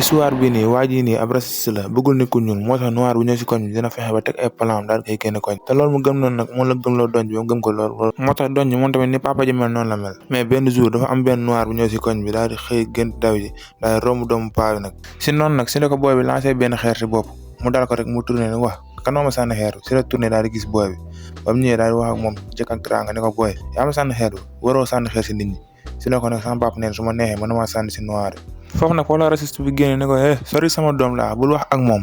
histoire bi nii waa ji nii ab raciste la bëggul nit ku ñuul moo tax noir bu ñëw si koñ bi dina fexe ba teg ay plan daal koy génn koñ te loolu mu gëm noonu nag moom la gëmloo doñ bi ba mu gëm ko loolu moo tax doñ bi moom tamit ni papa ji mel noonu la mel mais benn jour dafa am benn noir bu ñëw si koñ bi daal di xëy gën daw ji daal di romb doomu paa bi nag si noonu nag si la ko booy bi lancé benn xeer si bopp mu dal ko rek mu tourné ne wax kanoo ma sànni xeer si la tourné daal di gis booy bi ba mu ñëwee daal di wax ak moom jëkk ak teraanga ne ko booy yaa ma sànni xeer waroo sànni xeer si nit ñi si la ko nag sama papa neen su ma neexee mën na maa sànni si noir foofu nag foofu la raciste bi génne ne ko sori sama doom laa bul wax ak moom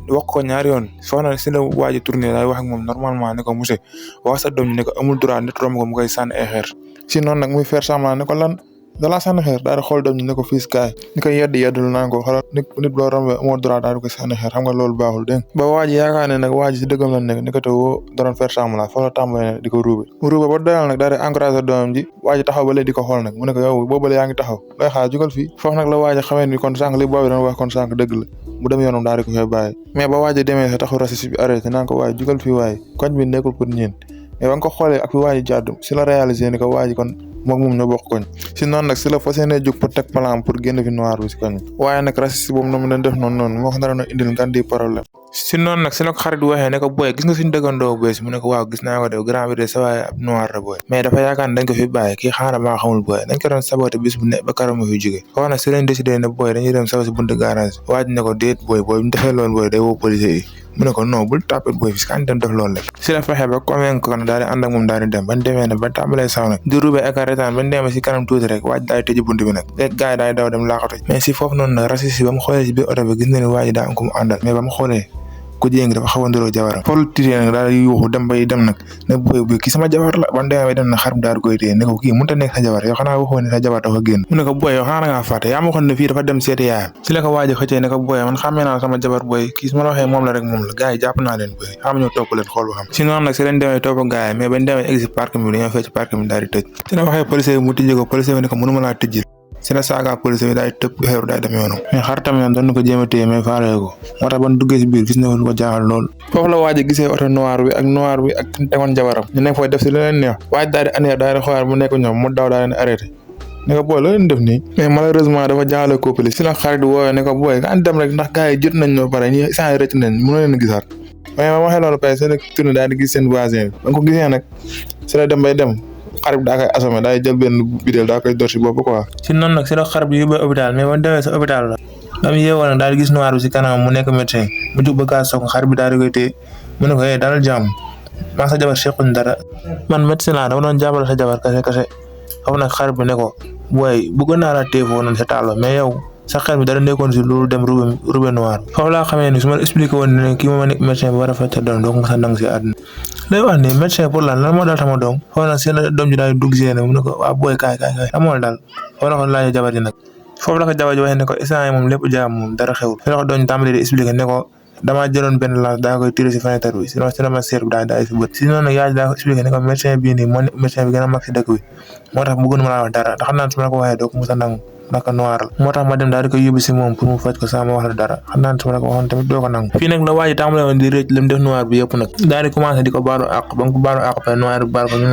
wax ko ñaari yoon foofu nag si la waa ji tourné daal wax ak moom normalement ne ko monsieur wax sa doom ñi ne ko amul droit nit romb ko mu koy sànni ay xeer si noonu nag muy faire semblant ne ko lan dalaa sànni xeer daal di xool doom ñi ne ko fiis kaay ni koy yeddul naan ko xoolal nit boo rombee amoo droit daal di ko sànni xeer xam nga loolu baaxul dégg ba waa ji yaakaar ne nag waa ji si dëggam la nekk ni ko te woo doon faire semblant foofu la tàmbalee ne di ko ruube mu ruube ba doyal nag daal di encouragé doomam ji waa ji taxaw ba léegi di ko xool nag mu ne ko yow boobale yaa ngi taxaw looy xaar jugal fii foofu nag la waa ji xamee ni kon sànq li boobi doon wax kon sànq dëgg la mu dem yoonam daal di ko fay bàyyi mais ba waa ji demee sa taxaw raciste bi arrêté naan ko waaye jugal fii waaye koñ bi nekkul pour ñeen mais ba nga ko xoolee ak fi waa ji jàddu si la réalisé ni ko waa ji kon moom ñoo bokk koñ si noonu nag si la fas yéenee jóg pour teg plan pour génn fi noir bi si koñ waaye nag raciste boobu noonu leen def noonu moo ko naroon indil ngan di problème si noonu nag si la ko xarit waxee ne ko booy gis nga suñu dëggandoo bees mu ne ko waaw gis naa ko de grand bi de sa waay ab noir la booy mais dafa yaakaar ne dañ ko fi bàyyi kii xaaral maa xamul booy dañ ko doon saboté bis bu ne ba karam ma fi jóge foofu nag si lañ décidé ne booy dañuy dem saw si buntu garage waaj ne ko déet booy bu defee loolu booy day woo policier yi mu ne ko non bul tapet booy fi kan dem def loolu rek si la fexe ba convaincre ko ne daal di ànd ak moom daal di dem bañ demee ne ba tàmbalee saw nag di rube ak retaan bañ demee si kanam tuuti rek waaj daal di tëj buntu bi nag léegi gars yi daal di daw dem laaxatu mais si foofu noonu nag raciste yi ba mu xoolee si biir oto bi gis na ne waa ji daa am ko mu àndal mais ba mu xoolee ku jéngi dafa xaw a ndoroo jabaram folu tiitee nag daal di yuuxu dem bay dem nag ne booy kii sama jabar la ban demee bay dem nag xar bi daal di koy téye ne ko kii mënut a nekk sa jabar yow xanaa waxoo ne sa jabar dafa génn mu ne ko booy yow xanaa ngaa fàtte yaa ma waxoon ne fii dafa dem seeti yaayam si la ko waaji xëccee ne ko booy man xàmmee naa sama jabar booy kii su ma la waxee moom la rek moom la gars yi jàpp naa leen booy xam ñoo topp leen xool ba xam si noonu nag si leen demee topp gars yi mais bañ demee exit parc bi dañoo fecc parc bi daal di tëj si la waxee policier bi mu tijji ko policier bi ne ko mënuma laa tijjil si la saaga police bi daay tëb xeeru daay dem yoonam mais xar tamit doon na ko jéem a téye mais faale ko moo tax ban duggee si biir gis na lu ko jaaxal lool foofu la waaj a gisee oto noir bi ak tegoon jabaram ñu nekk fooy def si lu leen neex waaj daal di aneer daal di xoolaat mu nekk ñoom mu daw daal leen arrêté ne ko booy la leen def nii mais malheureusement dafa jaawale couple si la xarit woowee ne ko booy kan dem rek ndax gars yi jot nañ ñoo pare ñi saa yi rëcc nañ mënoo leen gisaat mais ma waxee loolu pare seen tourné daal di gis seen voisin bi ba nga ko gisee nag si la dem bay dem xar bi daa koy assommé daay jël benn bidéel daa koy dor si bopp quoi si noonu nag si la xar bi yóbbee hôpital mais ba demee sa hôpital la ba mu yeewoo nag daal di gis noir bi si kanam mu nekk médecin mu jug ba kaa soog xar bi daal di koy téye mu ne ko dalal jàmm maa sa jabar sequñ dara man médecin laa dama doon jàppale sa jabar kase xaw nag xar bi ne ko booy bëggoon naa la téye foofu noonu sa taalo mais yow sa xel mi dara nekkoon si loolu dem roube noir foofu laa xamee ni su ma la expliqué woon ne kii ma nekk médecin bi war a faj sa doom doo ko mos a nangu si àdduna lay wax ni médecin pour lan moo dal sama doom foofu nag seen doom ji daal dugg si yéen mu ne ko waa booy kaay lan moo dal foofu la ko laajee jabar ji nag foofu la ko jabar ji waxee ne ko instant yi moom lépp jaam moom dara xewul fi la ko doon tàmbali di expliqué ne ko damaa jëloon benn lance daa koy tiré si fenêtre bi sinon si la ma seer bi daal si bët si noonu nag yaay daa ko expliqué ne ko médecin bii nii moo médecin bi gën a mag si dëkk bi moo tax bëggoon ma laa wax dara ndax xam naa su ma la ko waxee doo ko mos a nangu naka noir la moo tax ma dem daal di koy yóbbu si moom pour mu faj ko sama wax la dara xam naa su ma la ko waxoon tamit doo ko nangu fii nag la waa ji tàmbale woon di rëcc li mu def noir bi yëpp nag daal di commencé di ko baalu àq ba nga ko baalu àq pa noir bi baal ko ñu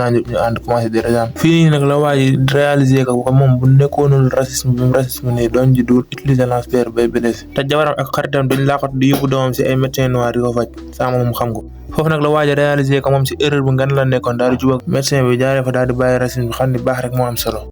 ànd commencé di rajaam fii nag la waa ji réalisé ko moom bu nekkoonul racisme nii doon ji dul utiliser lance-pierre bay blessé te jabaram ak xaritam dañ laaxatu di yóbbu doomam si ay médecin noir di ko faj sama moom xam ko foofu nag la waa ji réalisé ko moom si erreur bu ngan la nekkoon daal di jubak médecin bi jaaree fa daal di bàyyi racisme bi xam ni baax rek moo am solo